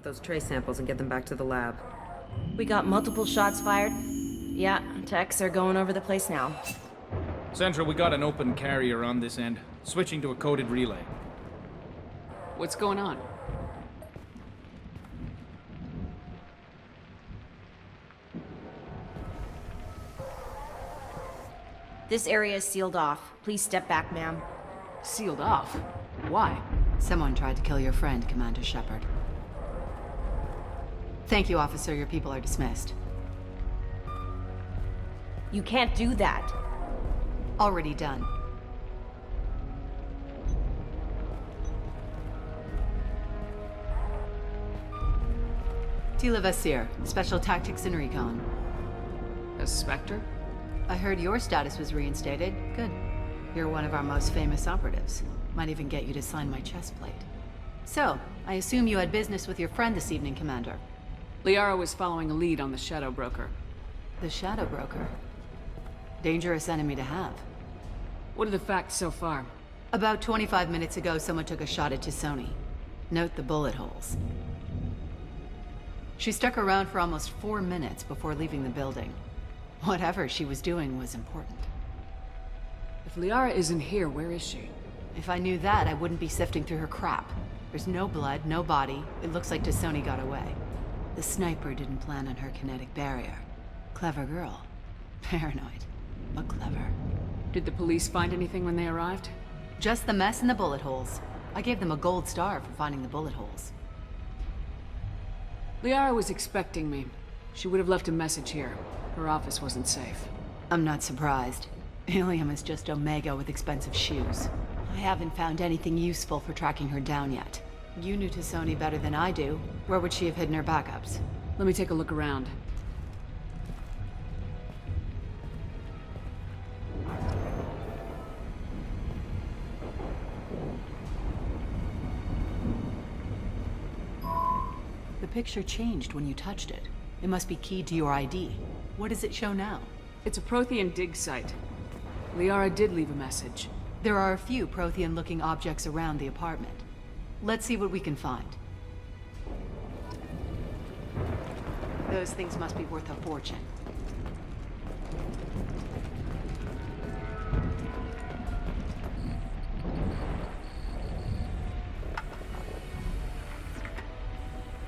those trace samples and get them back to the lab. We got multiple shots fired. Yeah, techs are going over the place now. Central, we got an open carrier on this end. Switching to a coded relay. What's going on? This area is sealed off. Please step back, ma'am. Sealed off? Why? Someone tried to kill your friend, Commander Shepard. Thank you, officer. Your people are dismissed. You can't do that. Already done. Tila Vasir, Special Tactics and Recon. A Spectre? I heard your status was reinstated. Good. You're one of our most famous operatives. Might even get you to sign my chest plate. So, I assume you had business with your friend this evening, Commander. Liara was following a lead on the Shadow Broker. The Shadow Broker. Dangerous enemy to have. What are the facts so far? About 25 minutes ago, someone took a shot at T'Soni. Note the bullet holes. She stuck around for almost 4 minutes before leaving the building. Whatever she was doing was important. If Liara isn't here, where is she? If I knew that, I wouldn't be sifting through her crap. There's no blood, no body. It looks like T'Soni got away. The sniper didn't plan on her kinetic barrier. Clever girl. Paranoid, but clever. Did the police find anything when they arrived? Just the mess and the bullet holes. I gave them a gold star for finding the bullet holes. Liara was expecting me. She would have left a message here. Her office wasn't safe. I'm not surprised. Ilium is just Omega with expensive shoes. I haven't found anything useful for tracking her down yet. You knew T'Soni better than I do. Where would she have hidden her backups? Let me take a look around. The picture changed when you touched it. It must be keyed to your ID. What does it show now? It's a Prothean dig site. Liara did leave a message. There are a few Prothean-looking objects around the apartment. Let's see what we can find. Those things must be worth a fortune.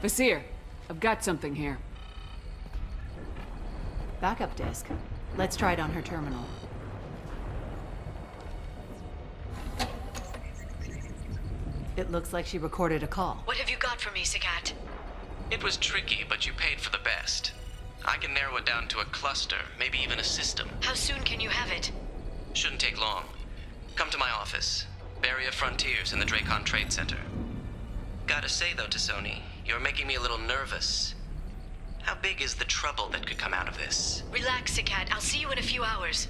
Vasir, I've got something here. Backup disk. Let's try it on her terminal. It looks like she recorded a call. What have you got for me, Sagat? It was tricky, but you paid for the best. I can narrow it down to a cluster, maybe even a system. How soon can you have it? Shouldn't take long. Come to my office. Barrier Frontiers in the Dracon Trade Center. Gotta say though, T'Soni, you're making me a little nervous. How big is the trouble that could come out of this? Relax, Sagat. I'll see you in a few hours.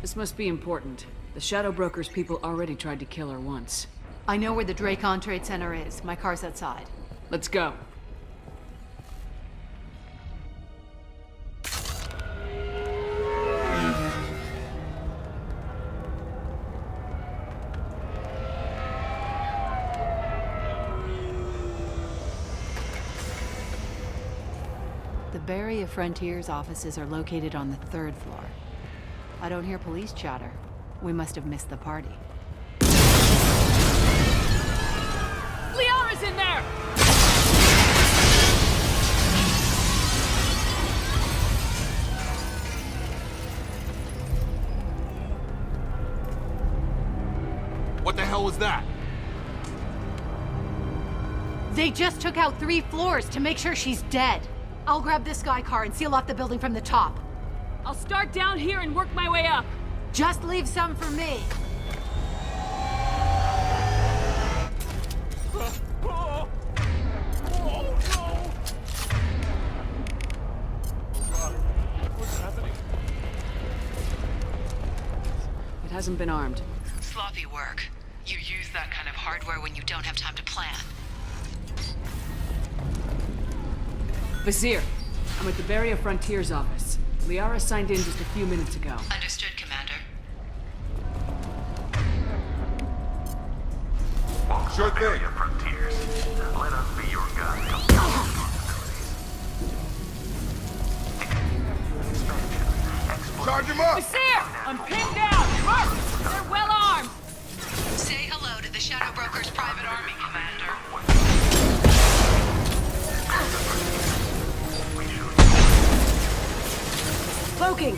This must be important. The Shadow Broker's people already tried to kill her once. I know where the Dracon Trade Center is. My car's outside. Let's go. The Barrier Frontiers offices are located on the 3rd floor. I don't hear police chatter. We must have missed the party. Liara's in there! What the hell was that? They just took out 3 floors to make sure she's dead. I'll grab this Sky car and seal off the building from the top. I'll start down here and work my way up. Just leave some for me. It hasn't been armed. Sloppy work. You use that kind of hardware when you don't have time to plan. Vasir, I'm at the Barrier Frontiers office. Liara signed in just a few minutes ago. Understood, Commander. Sure thing. Frontiers. up! Seer! I'm pinned down! Mark! They're well armed! Say hello to the Shadow Broker's private army, Commander. Cloaking!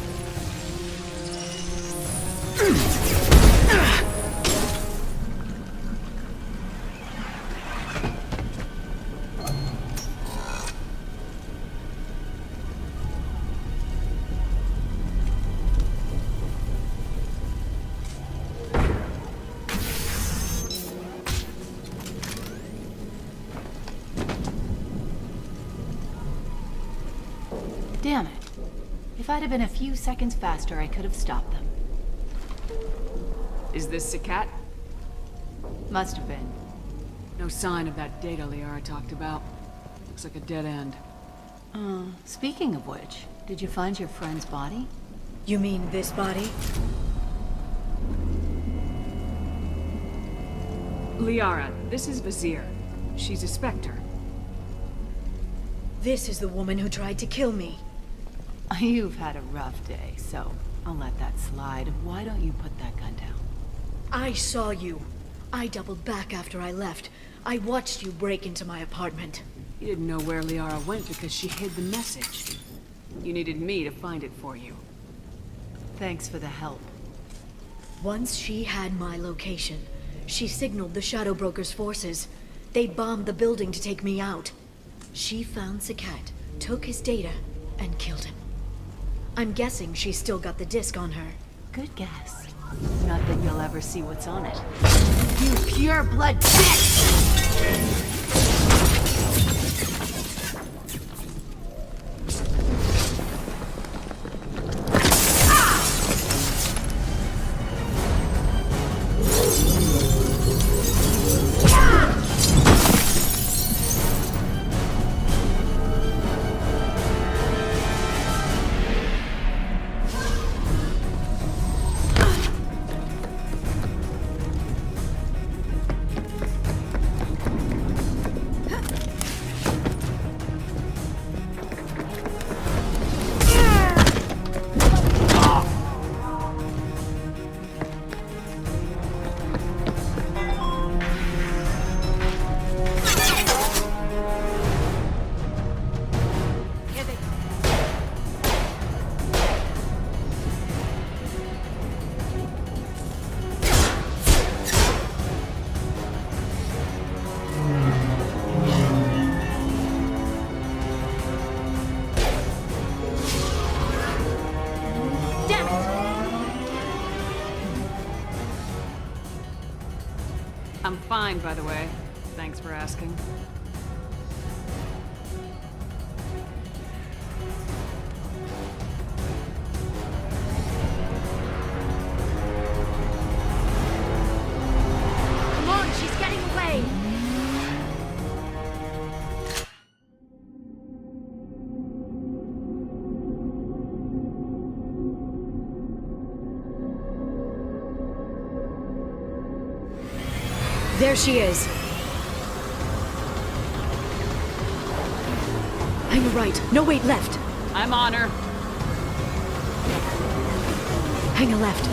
Damn it. If I'd have been a few seconds faster, I could have stopped them. Is this Sakat? Must have been. No sign of that data Liara talked about. Looks like a dead end. Speaking of which, did you find your friend's body? You mean this body? Liara, this is Vizier. She's a Spectre. This is the woman who tried to kill me. You've had a rough day, so I'll let that slide. Why don't you put that gun down? I saw you. I doubled back after I left. I watched you break into my apartment. You didn't know where Liara went because she hid the message. You needed me to find it for you. Thanks for the help. Once she had my location, she signaled the Shadow Broker's forces. They bombed the building to take me out. She found Sakat, took his data, and killed him. I'm guessing she's still got the disc on her. Good guess. Not that you'll ever see what's on it. You pure blood bitch! I'm fine, by the way. Thanks for asking. Come on, she's getting away! There she is. Hang a right. No, wait, left. I'm on her. Hang a left.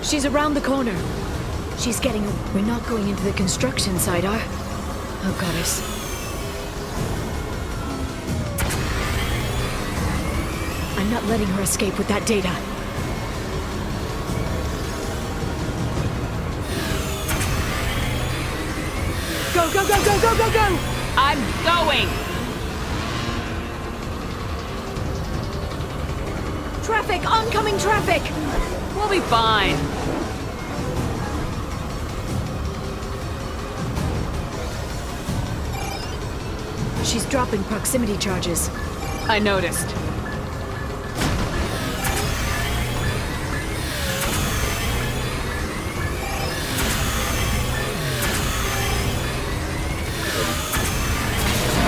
She's around the corner. She's getting... We're not going into the construction site, are? Oh, goddess. I'm not letting her escape with that data. Go, go, go, go, go, go, go! I'm going! Traffic! Oncoming traffic! We'll be fine. She's dropping proximity charges. I noticed.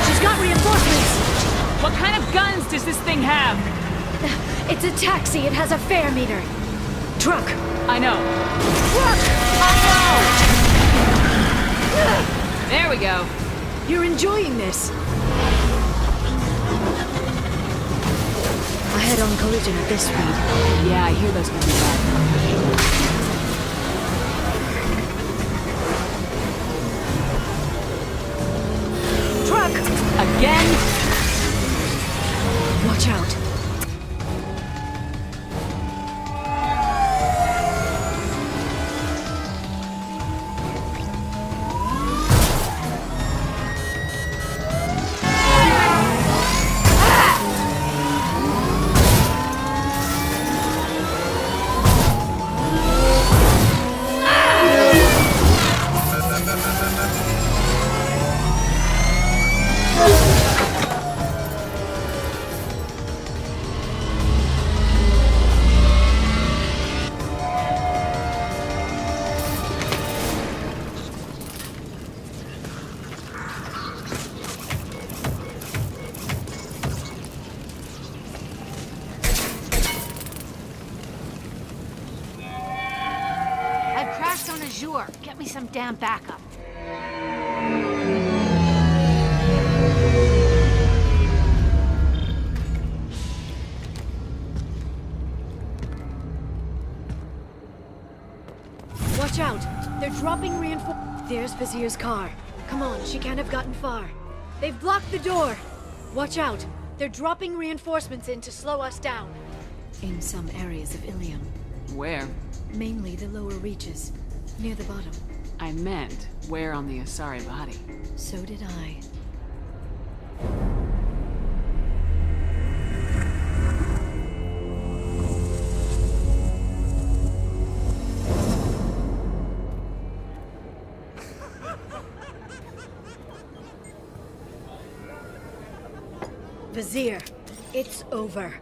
She's got reinforcements! What kind of guns does this thing have? It's a taxi. It has a fare meter. Truck. I know. Truck! There we go. You're enjoying this. A head-on collision at this speed. Yeah, I hear those can be bad. Truck! Again? Watch out. I've crashed on Azure. Get me some damn backup. Watch out. They're dropping reinforcements. There's Vizier's car. Come on, she can't have gotten far. They've blocked the door. Watch out. They're dropping reinforcements in to slow us down. In some areas of Ilium. Where? Mainly the lower reaches. Near the bottom. I meant, where on the Asari body? So did I. Vizier, it's over.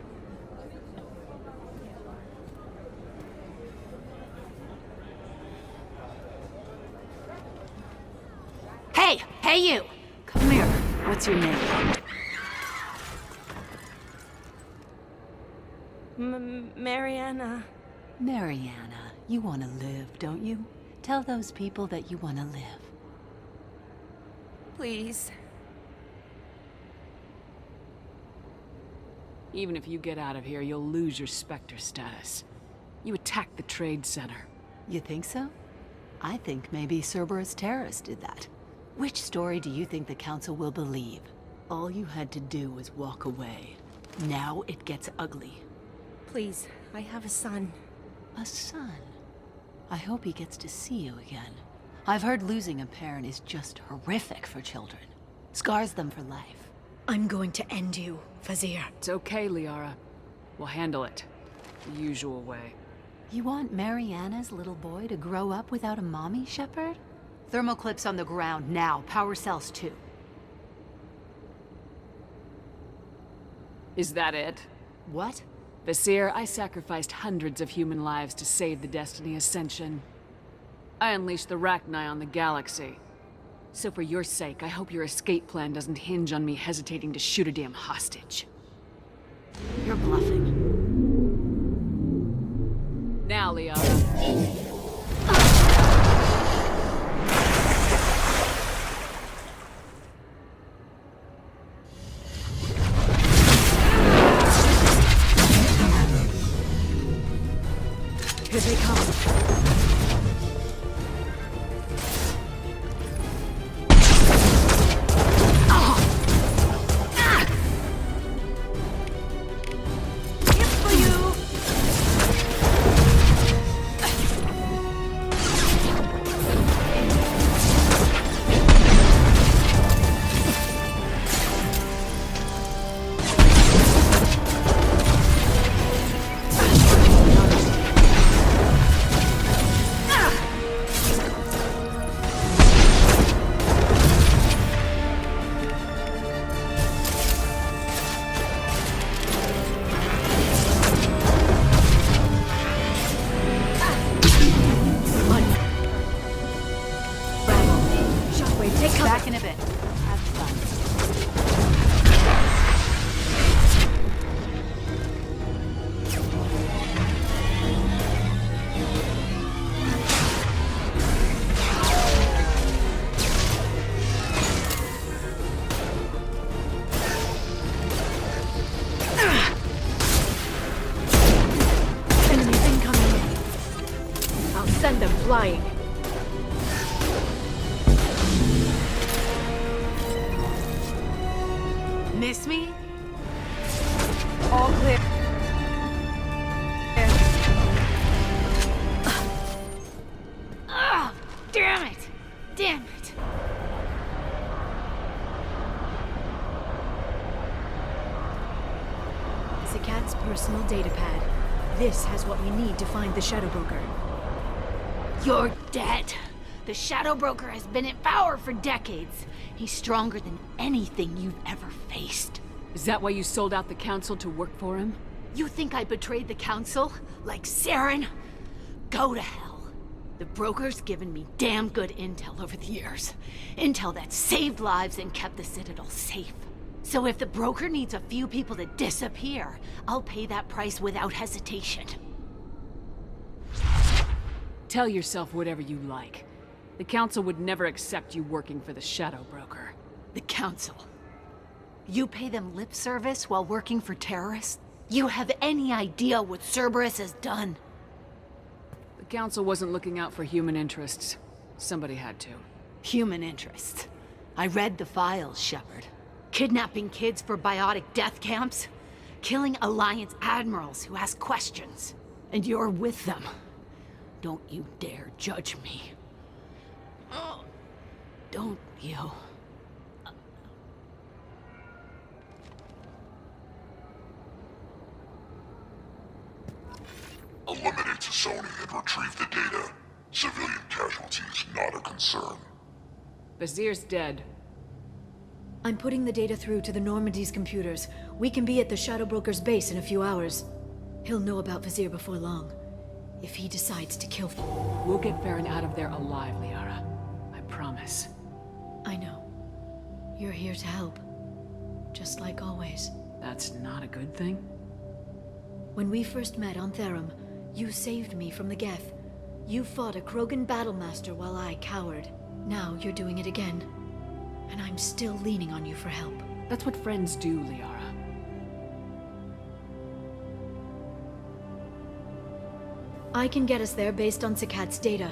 Hey! Hey you! Come here. What's your name? Mariana. Mariana. You want to live, don't you? Tell those people that you want to live. Please. Even if you get out of here, you'll lose your Spectre status. You attacked the trade center. You think so? I think maybe Cerberus terrorists did that. Which story do you think the Council will believe? All you had to do was walk away. Now it gets ugly. Please, I have a son. A son? I hope he gets to see you again. I've heard losing a parent is just horrific for children. Scars them for life. I'm going to end you, Vizier. It's okay, Liara. We'll handle it. The usual way. You want Mariana's little boy to grow up without a mommy, Shepard? Thermal clips on the ground now. Power cells too. Is that it? What? Vasir, I sacrificed hundreds of human lives to save the Destiny Ascension. I unleashed the Rachni on the galaxy. So for your sake, I hope your escape plan doesn't hinge on me hesitating to shoot a damn hostage. You're bluffing. Now, Liara. Here they come. I'll send them flying. Miss me? All clear. Ah! Damn it! Damn it! Zakat's personal data pad. This has what we need to find the Shadow Broker. You're dead. The Shadow Broker has been in power for decades. He's stronger than anything you've ever faced. Is that why you sold out the Council to work for him? You think I betrayed the Council? Like Saren? Go to hell. The Broker's given me damn good intel over the years. Intel that saved lives and kept the Citadel safe. So if the Broker needs a few people to disappear, I'll pay that price without hesitation. Tell yourself whatever you like. The Council would never accept you working for the Shadow Broker. The Council. You pay them lip service while working for terrorists? You have any idea what Cerberus has done? The Council wasn't looking out for human interests. Somebody had to. Human interests. I read the files, Shepard. Kidnapping kids for biotic death camps? Killing Alliance admirals who ask questions. And you're with them. Don't you dare judge me. Oh, don't you? Eliminate Sony and retrieve the data. Civilian casualties not a concern. Vazir's dead. I'm putting the data through to the Normandy's computers. We can be at the Shadow Broker's base in a few hours. He'll know about Vazir before long. If he decides to kill... We'll get Farron out of there alive, Liara. I promise. I know. You're here to help. Just like always. That's not a good thing? When we first met on Therum, you saved me from the Geth. You fought a Krogan battlemaster while I cowered. Now you're doing it again. And I'm still leaning on you for help. That's what friends do, Liara. I can get us there based on Zakat's data.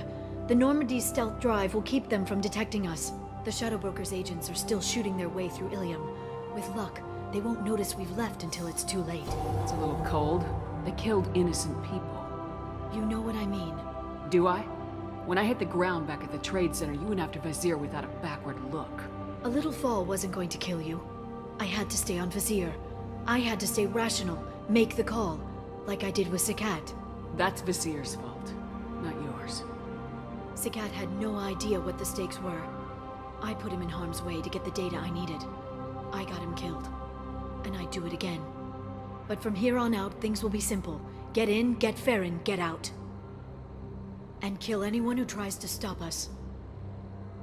The Normandy's stealth drive will keep them from detecting us. The Shadow Broker's agents are still shooting their way through Ilium. With luck, they won't notice we've left until it's too late. It's a little cold. They killed innocent people. You know what I mean. Do I? When I hit the ground back at the trade center, you went after Vazir without a backward look. A little fall wasn't going to kill you. I had to stay on Vazir. I had to stay rational, make the call, like I did with Zakat. That's Vazir's fault, not yours. Zakat had no idea what the stakes were. I put him in harm's way to get the data I needed. I got him killed. And I'd do it again. But from here on out, things will be simple. Get in, get Farron, get out. And kill anyone who tries to stop us.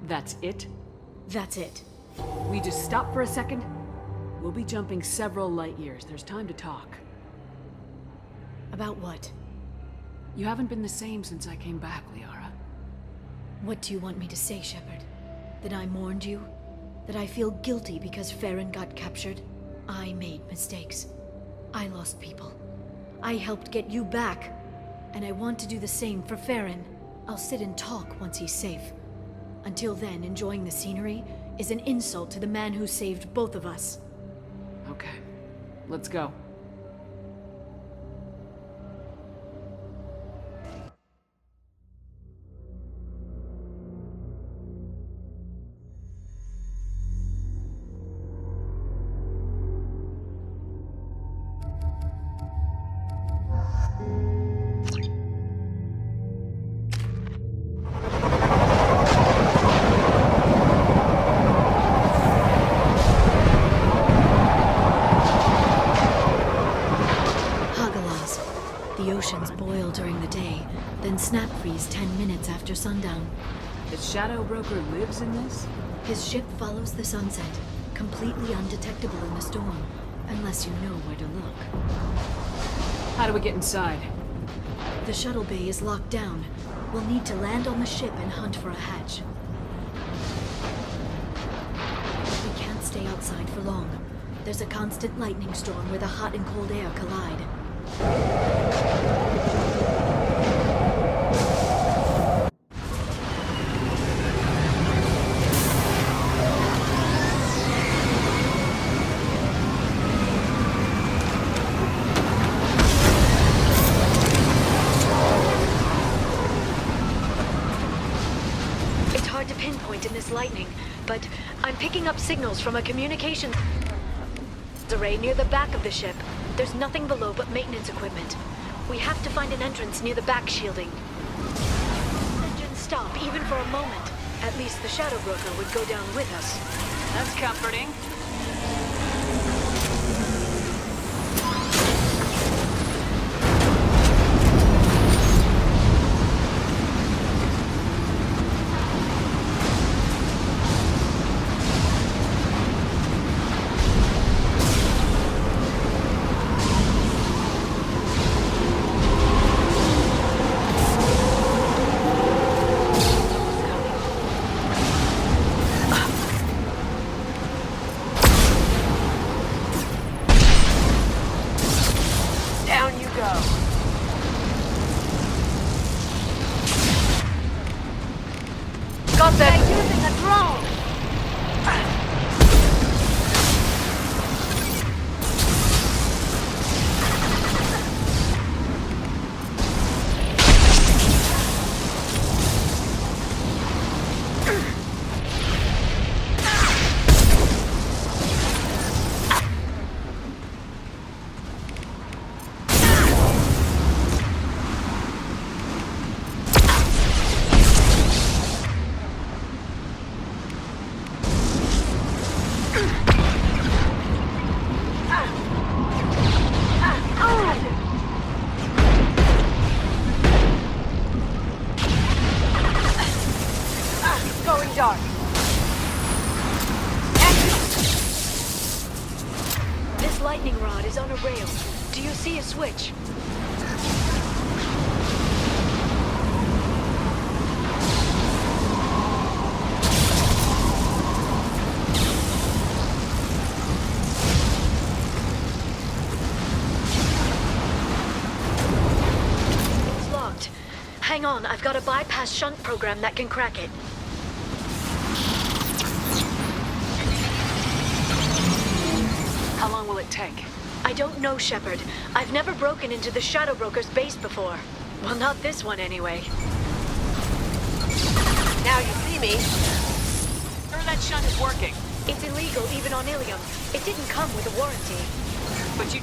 That's it? That's it. We just stop for a second? We'll be jumping several light years. There's time to talk. About what? You haven't been the same since I came back, Liara. What do you want me to say, Shepard? That I mourned you? That I feel guilty because Farron got captured? I made mistakes. I lost people. I helped get you back. And I want to do the same for Farron. I'll sit and talk once he's safe. Until then, enjoying the scenery is an insult to the man who saved both of us. Okay. Let's go. Snap freeze 10 minutes after sundown. The Shadow Broker lives in this? His ship follows the sunset, completely undetectable in the storm, unless you know where to look. How do we get inside? The shuttle bay is locked down. We'll need to land on the ship and hunt for a hatch. We can't stay outside for long. There's a constant lightning storm where the hot and cold air collide. pinpoint in this lightning, but I'm picking up signals from a communications array near the back of the ship. There's nothing below but maintenance equipment. We have to find an entrance near the back shielding. Engines stop even for a moment. At least the Shadow Broker would go down with us. That's comforting. Lightning rod is on a rail. Do you see a switch? It's locked. Hang on, I've got a bypass shunt program that can crack it. How long will it take? I don't know, Shepard. I've never broken into the Shadow Broker's base before. Well, not this one anyway. Now you see me. Sure that shunt is working. It's illegal even on Ilium. It didn't come with a warranty. But you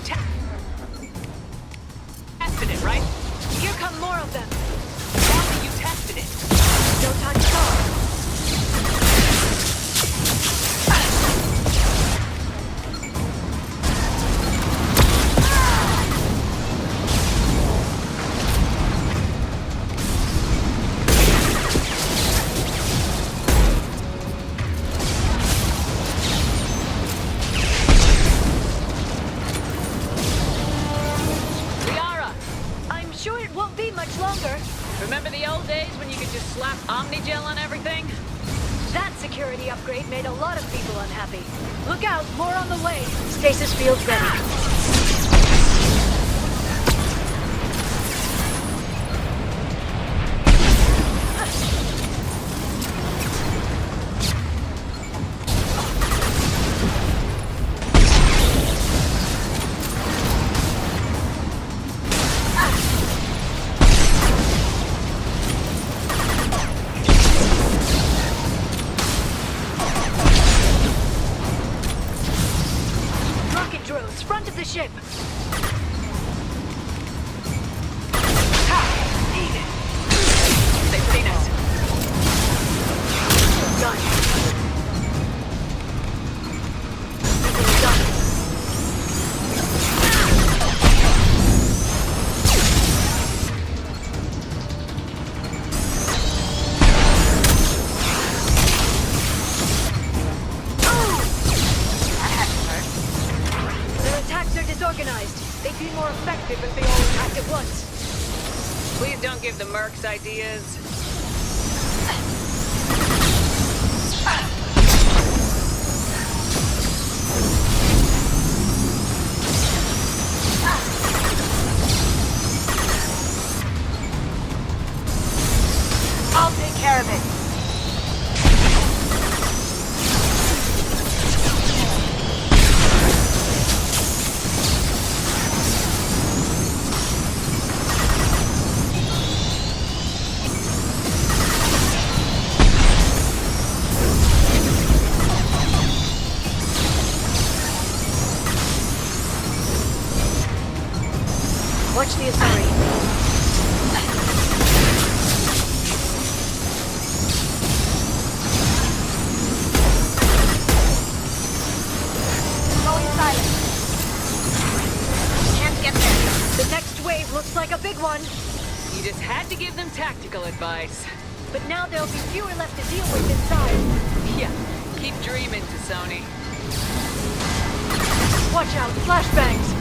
tested it, right? Here come more of them. Tell me you tested it. No time to talk. Remember the old days when you could just slap Omnigel on everything? That security upgrade made a lot of people unhappy. Look out, more on the way. Stasis fields ready. Front of the ship. Eat it. They've seen us. Done. Done. Disorganized. They'd be more effective if they all attacked at once. Please don't give the mercs ideas. I'll take care of it. tactical advice. But now there'll be fewer left to deal with inside. Yeah, keep dreaming, Sony. Watch out, flashbangs!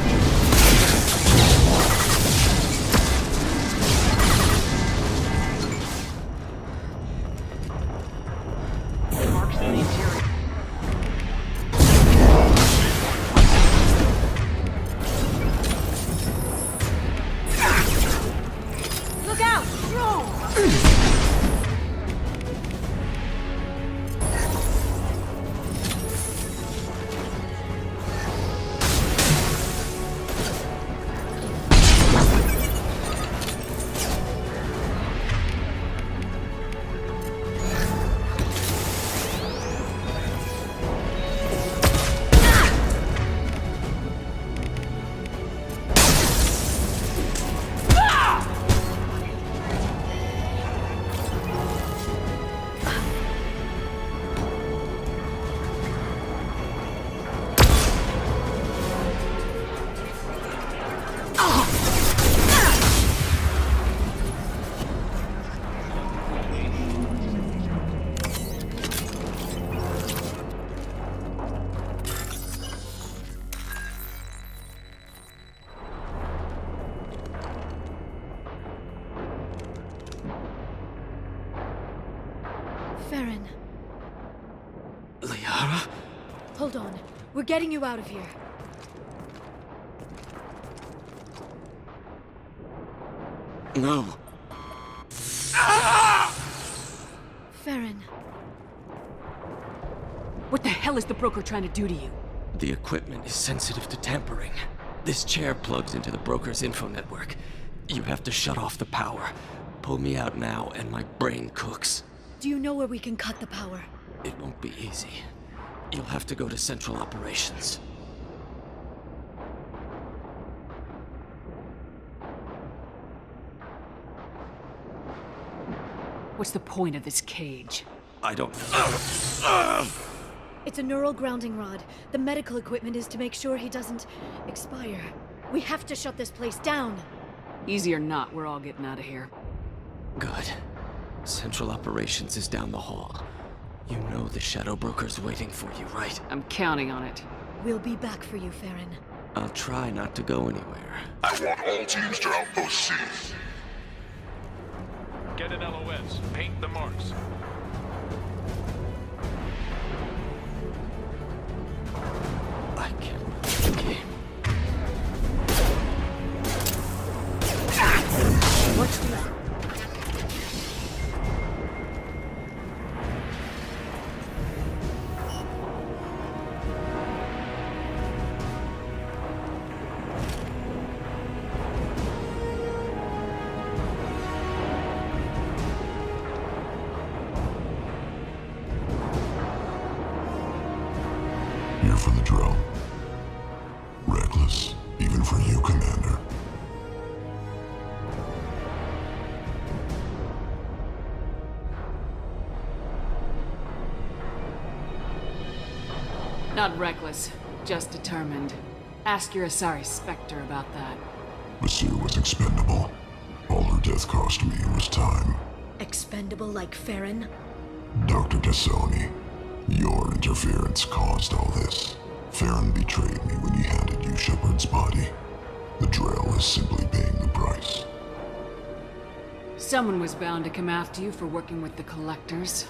Marks in the interior. Look out! Farron. Liara? Hold on. We're getting you out of here. No. Farron. What the hell is the broker trying to do to you? The equipment is sensitive to tampering. This chair plugs into the broker's info network. You have to shut off the power. Pull me out now, and my brain cooks. Do you know where we can cut the power? It won't be easy. You'll have to go to Central Operations. What's the point of this cage? I don't know. It's a neural grounding rod. The medical equipment is to make sure he doesn't expire. We have to shut this place down. Easy or not, we're all getting out of here. Good. Central Operations is down the hall. You know the Shadow Broker's waiting for you, right? I'm counting on it. We'll be back for you, Farron. I'll try not to go anywhere. I want all teams to Outpost C. Get an LOS. Paint the marks. I can't play the game. What's this? Here for the drill. Reckless, even for you, Commander. Not reckless, just determined. Ask your Asari Spectre about that. Monsieur was expendable. All her death cost me was time. Expendable like Farron? Dr. Tassoni, your interference caused all this. Farron betrayed me when he handed you Shepard's body. The Drell is simply paying the price. Someone was bound to come after you for working with the Collectors.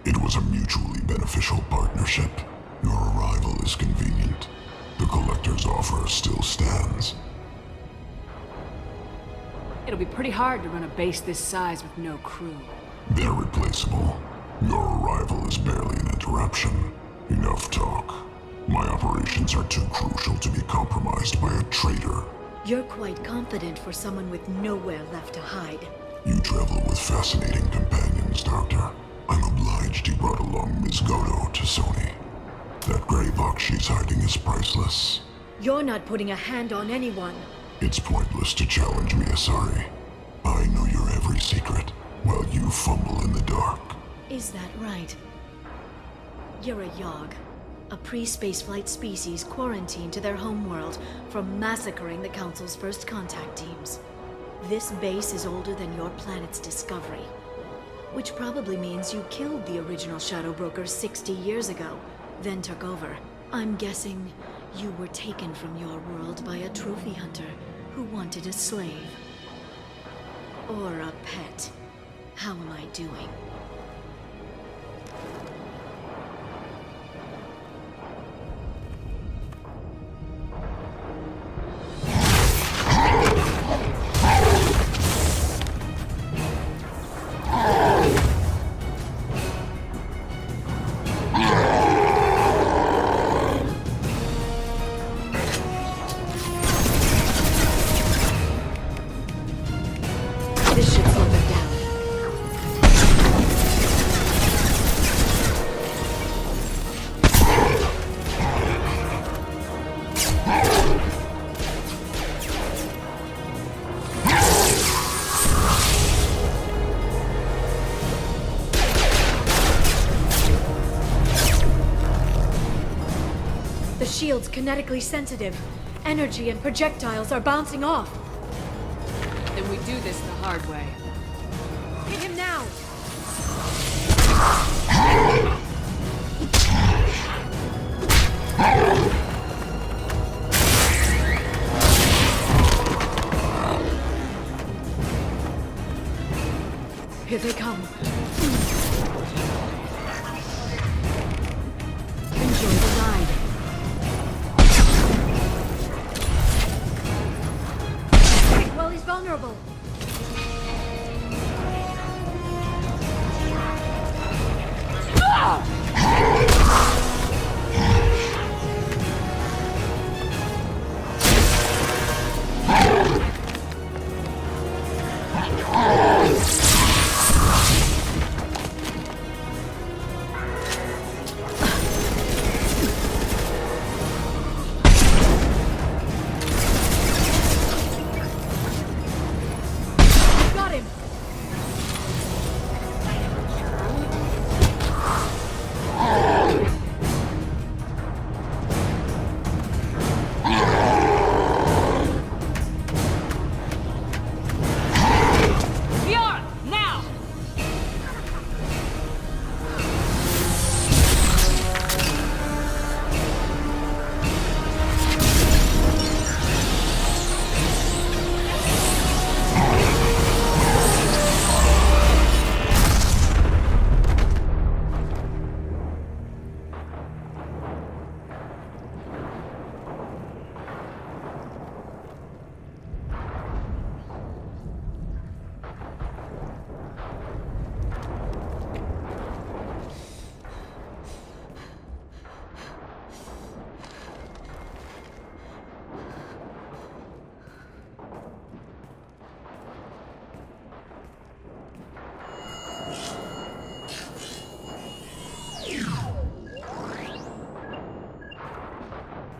It was a mutually beneficial partnership. Your arrival is convenient. The Collector's offer still stands. It'll be pretty hard to run a base this size with no crew. They're replaceable. Your arrival is barely an interruption. Enough talk. My operations are too crucial to be compromised by a traitor. You're quite confident for someone with nowhere left to hide. You travel with fascinating companions, Doctor. I'm obliged you brought along Ms. Godo to Sony. That gray box she's hiding is priceless. You're not putting a hand on anyone. It's pointless to challenge me, Asari. I know your every secret, while you fumble in the dark. Is that right? You're a Yogg. A pre-spaceflight species quarantined to their homeworld from massacring the Council's first contact teams. This base is older than your planet's discovery. Which probably means you killed the original Shadow Brokers 60 years ago, then took over. I'm guessing you were taken from your world by a trophy hunter who wanted a slave. Or a pet. How am I doing? This should slow them down. The shield's kinetically sensitive. Energy and projectiles are bouncing off. Then we do this the hard way. Hit him now! Here they come. Enjoy the ride. Well, he's vulnerable. Got him! Bjorn, now!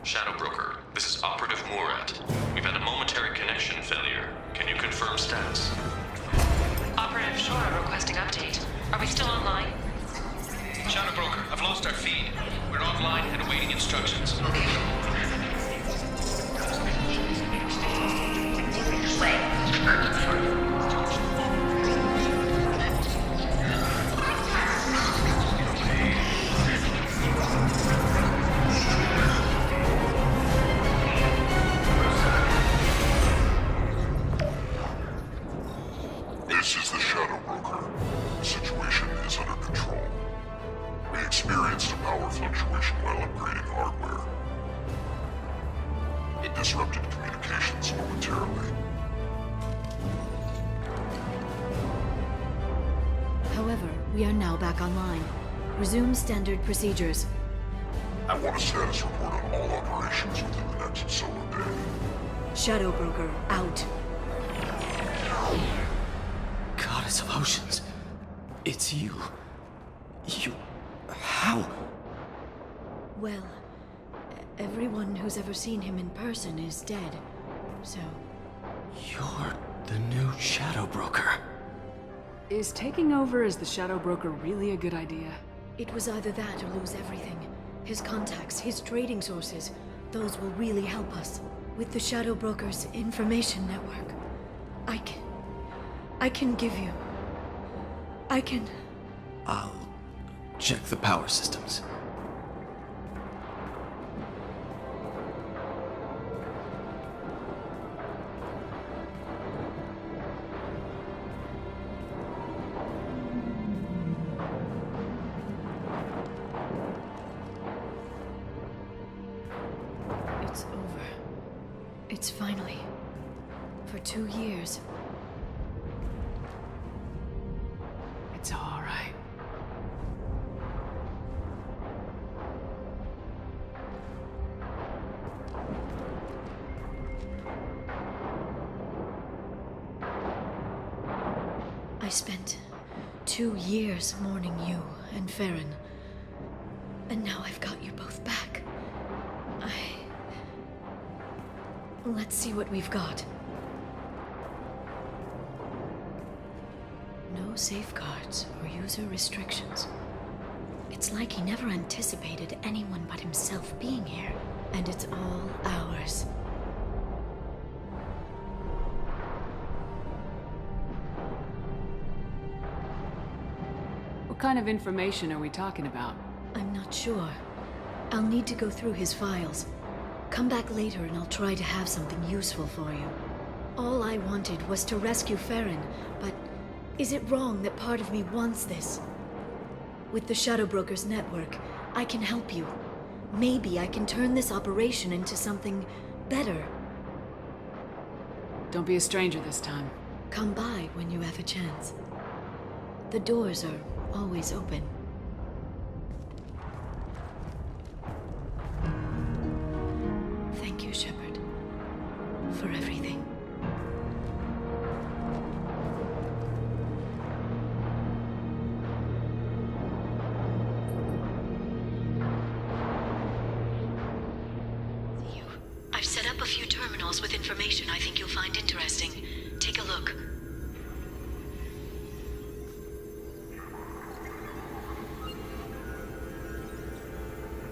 Shadow Broker, this is Operative Murat. We've had a momentary connection failure. Can you confirm status? Operative Shora requesting update. Are we still online? Shadow Broker, I've lost our feed. We're offline and awaiting instructions. This is the Shadow Broker. The situation is under control. We experienced a power fluctuation while upgrading hardware. It disrupted communications momentarily. However, we are now back online. Resume standard procedures. I want a status report on all operations within the next solar day. Shadow Broker, out. Goddess of Oceans. It's you. You... How? Well, everyone who's ever seen him in person is dead. So, You're the new Shadow Broker. Is taking over as the Shadow Broker really a good idea? it was either that or lose everything. His contacts, his trading sources, those will really help us. With the Shadow Broker's information network, I can give you... I can... I'll check the power systems. It's over. It's finally... For 2 years. It's all right. I spent 2 years mourning you and Farron. And now I've got you both back. Let's see what we've got. No safeguards or user restrictions. It's like he never anticipated anyone but himself being here. And it's all ours. What kind of information are we talking about? I'm not sure. I'll need to go through his files. Come back later and I'll try to have something useful for you. All I wanted was to rescue Farron, but is it wrong that part of me wants this? With the Shadow Brokers network, I can help you. Maybe I can turn this operation into something better. Don't be a stranger this time. Come by when you have a chance. The doors are always open. Thank you, Shepard, for everything. I've set up a few terminals with information I think you'll find interesting. Take a look.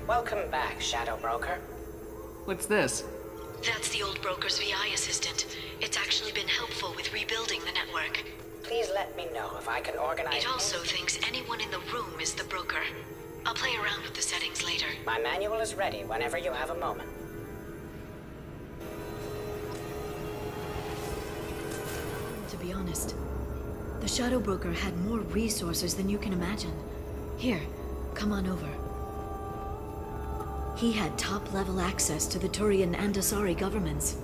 Welcome back, Shadow Broker. What's this? That's the old broker's VI assistant. It's actually been helpful with rebuilding the network. Please let me know if I can organize... It also thinks anyone in the room is the broker. I'll play around with the settings later. My manual is ready whenever you have a moment. To be honest, the Shadow Broker had more resources than you can imagine. Here, come on over. He had top-level access to the Turian and Asari governments.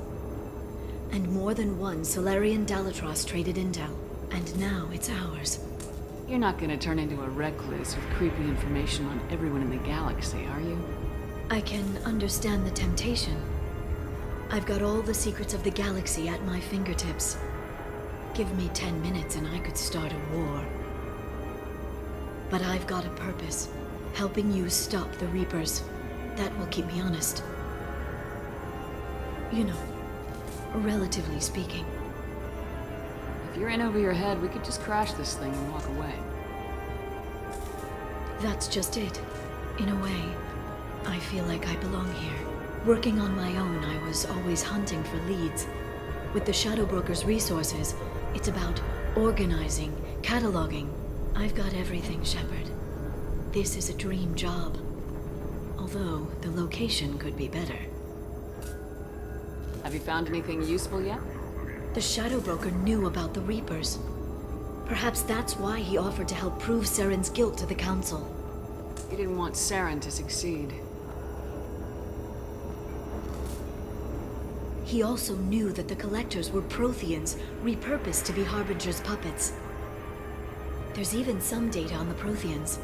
And more than one Solarian Dalatros traded intel. And now it's ours. You're not gonna turn into a recluse with creepy information on everyone in the galaxy, are you? I can understand the temptation. I've got all the secrets of the galaxy at my fingertips. Give me 10 minutes and I could start a war. But I've got a purpose. Helping you stop the Reapers. That will keep me honest. You know, relatively speaking. If you're in over your head, we could just crash this thing and walk away. That's just it. In a way, I feel like I belong here. Working on my own, I was always hunting for leads. With the Shadow Broker's resources, it's about organizing, cataloging. I've got everything, Shepard. This is a dream job. Although, the location could be better. Have you found anything useful yet? The Shadow Broker knew about the Reapers. Perhaps that's why he offered to help prove Saren's guilt to the Council. He didn't want Saren to succeed. He also knew that the Collectors were Protheans, repurposed to be Harbinger's puppets. There's even some data on the Protheans.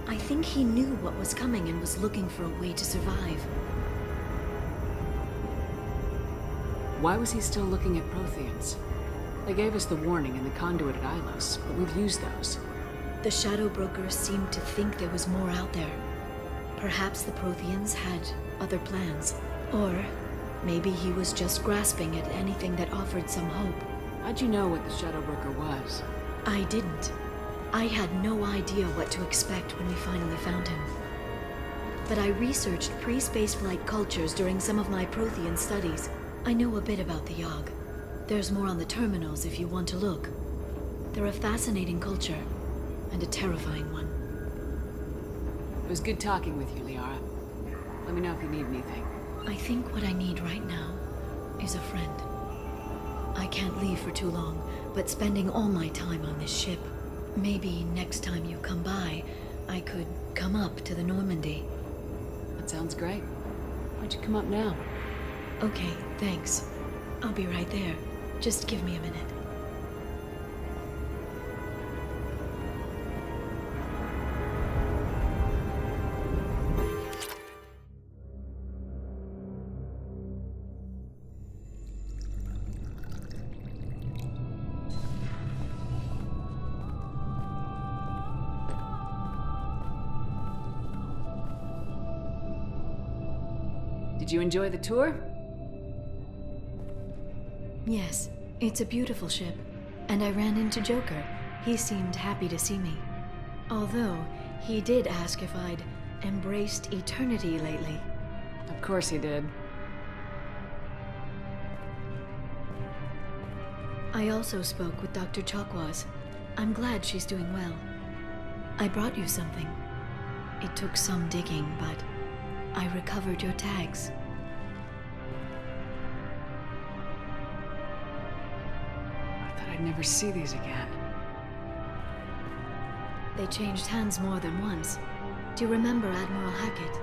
I think he knew what was coming and was looking for a way to survive. Why was he still looking at Protheans? They gave us the warning in the conduit at Ilos, but we've used those. The Shadow Brokers seemed to think there was more out there. Perhaps the Protheans had other plans. Or maybe he was just grasping at anything that offered some hope. How'd you know what the Shadow Broker was? I didn't. I had no idea what to expect when we finally found him. But I researched pre-spaceflight cultures during some of my Prothean studies. I know a bit about the Yogg. There's more on the terminals if you want to look. They're a fascinating culture, and a terrifying one. It was good talking with you, Liara. Let me know if you need anything. I think what I need right now is a friend. I can't leave for too long, but spending all my time on this ship. Maybe next time you come by, I could come up to the Normandy. That sounds great. Why'd you come up now? Okay, thanks. I'll be right there. Just give me a minute. Did you enjoy the tour? Yes, it's a beautiful ship. And I ran into Joker. He seemed happy to see me. Although, he did ask if I'd embraced eternity lately. Of course he did. I also spoke with Dr. Chakwas. I'm glad she's doing well. I brought you something. It took some digging, but I recovered your tags. I thought I'd never see these again. They changed hands more than once. Do you remember Admiral Hackett?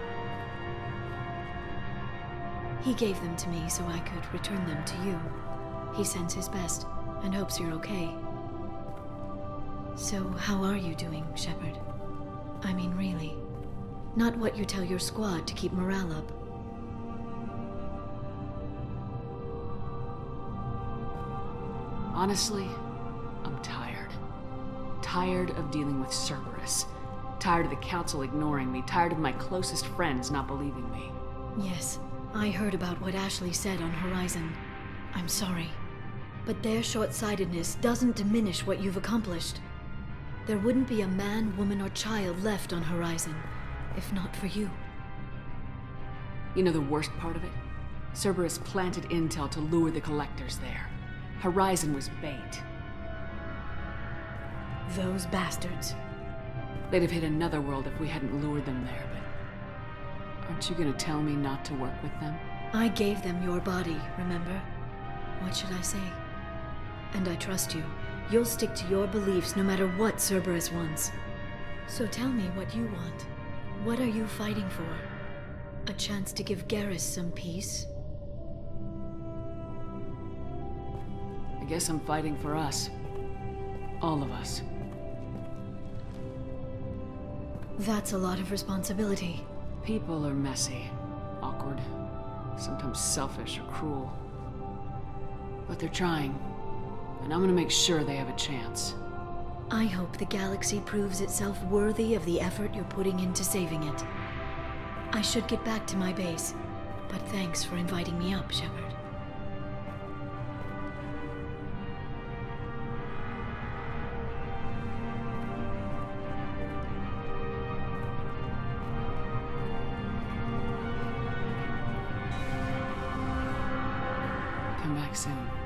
He gave them to me so I could return them to you. He sends his best and hopes you're okay. So, how are you doing, Shepard? I mean, really. Not what you tell your squad to keep morale up. Honestly, I'm tired. Tired of dealing with Cerberus. Tired of the Council ignoring me. Tired of my closest friends not believing me. Yes, I heard about what Ashley said on Horizon. I'm sorry. But their short-sightedness doesn't diminish what you've accomplished. There wouldn't be a man, woman, or child left on Horizon, if not for you. You know the worst part of it? Cerberus planted intel to lure the Collectors there. Horizon was bait. Those bastards. They'd have hit another world if we hadn't lured them there, but... Aren't you gonna tell me not to work with them? I gave them your body, remember? What should I say? And I trust you. You'll stick to your beliefs no matter what Cerberus wants. So tell me what you want. What are you fighting for? A chance to give Garrus some peace? I guess I'm fighting for us. All of us. That's a lot of responsibility. People are messy, awkward, sometimes selfish or cruel. But they're trying, and I'm gonna make sure they have a chance. I hope the galaxy proves itself worthy of the effort you're putting into saving it. I should get back to my base, but thanks for inviting me up, Shepard. Come back soon.